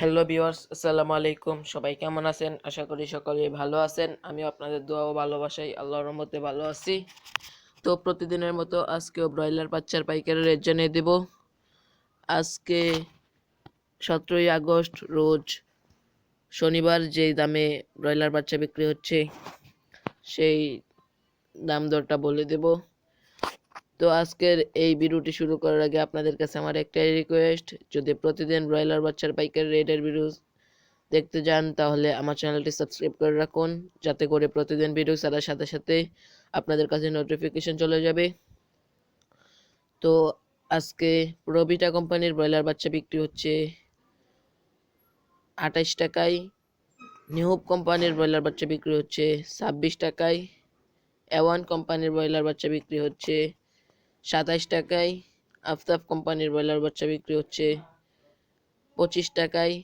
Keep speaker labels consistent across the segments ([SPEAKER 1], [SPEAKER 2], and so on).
[SPEAKER 1] Hello viewers, আসসালামু আলাইকুম। সবাই কেমন আছেন? আশা করি সকলেই ভালো আছেন। আমিও আপনাদের দোয়া ও ভালোবাসায় আল্লাহর রহমতে ভালো আছি। তো প্রতিদিনের মতো আজকেও ব্রয়লার বাচ্চার পাইকারি রেট জানিয়ে দেব। আজকে 17ই আগস্ট রোজ শনিবার যেই দামে ব্রয়লার বাচ্চা বিক্রি হচ্ছে সেই দাম দরটা বলে দেব। তো আজকের এই ভিডিওটি শুরু করার আগে আপনাদের কাছে আমার একটাই রিকোয়েস্ট, যদি প্রতিদিন ব্রয়লার বাচ্চার পাইকারি রেটের ভিডিও দেখতে যান তাহলে আমার চ্যানেলটি সাবস্ক্রাইব করে রাখুন, যাতে করে প্রতিদিন ভিডিও ছাড়ার সাথে সাথে আপনাদের কাছে নোটিফিকেশন চলে যাবে। তো আজকে প্রভিটা কোম্পানির ব্রয়লার বাচ্চা বিক্রি হচ্ছে 28 টাকায়, নিউব কোম্পানির ব্রয়লার বাচ্চা বিক্রি হচ্ছে 26 টাকায়, এওয়ান কোম্পানির ব্রয়লার বাচ্চা বিক্রি হচ্ছে 27 টাকায়, আফতাব কোম্পানির ব্রয়লার বাচ্চা বিক্রি হচ্ছে 25 টাকায়,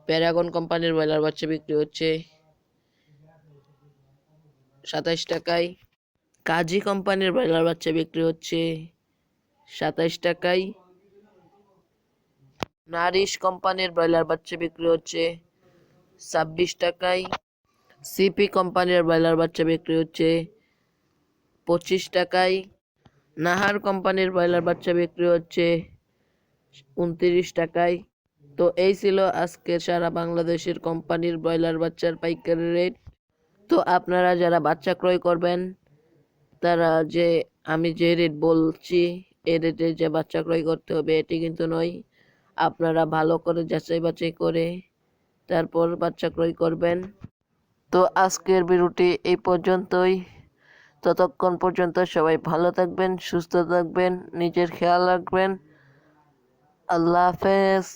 [SPEAKER 1] প্যারাগন কোম্পানির ব্রয়লার বাচ্চা বিক্রি হচ্ছে 27 টাকায়, কাজী কোম্পানির ব্রয়লার বাচ্চা বিক্রি হচ্ছে 27 টাকায়, নারিশ কোম্পানির ব্রয়লার বাচ্চা বিক্রি হচ্ছে 26 টাকায়, সিপি কোম্পানির ব্রয়লার বাচ্চা বিক্রি হচ্ছে 25 টাকায়, নাহার কোম্পানির ব্রয়লার বাচ্চা বিক্রি হচ্ছে 29 টাকায়। তো এই ছিল আজকের সারা বাংলাদেশের কোম্পানির ব্রয়লার বাচ্চার পাইকারি রেট। তো আপনারা যারা বাচ্চা ক্রয় করবেন তারা আমি যে রেট বলছি এই রেটে যে বাচ্চা ক্রয় করতে হবে এটি কিন্তু নয়। আপনারা ভালো করে যাচাই বাছাই করে তারপর বাচ্চা ক্রয় করবেন। তো আজকের ভিডিওটি এই পর্যন্তই। ততক্ষণ পর্যন্ত সবাই ভালো থাকবেন, সুস্থ থাকবেন, নিজের খেয়াল রাখবেন। আল্লাহ হাফেজ।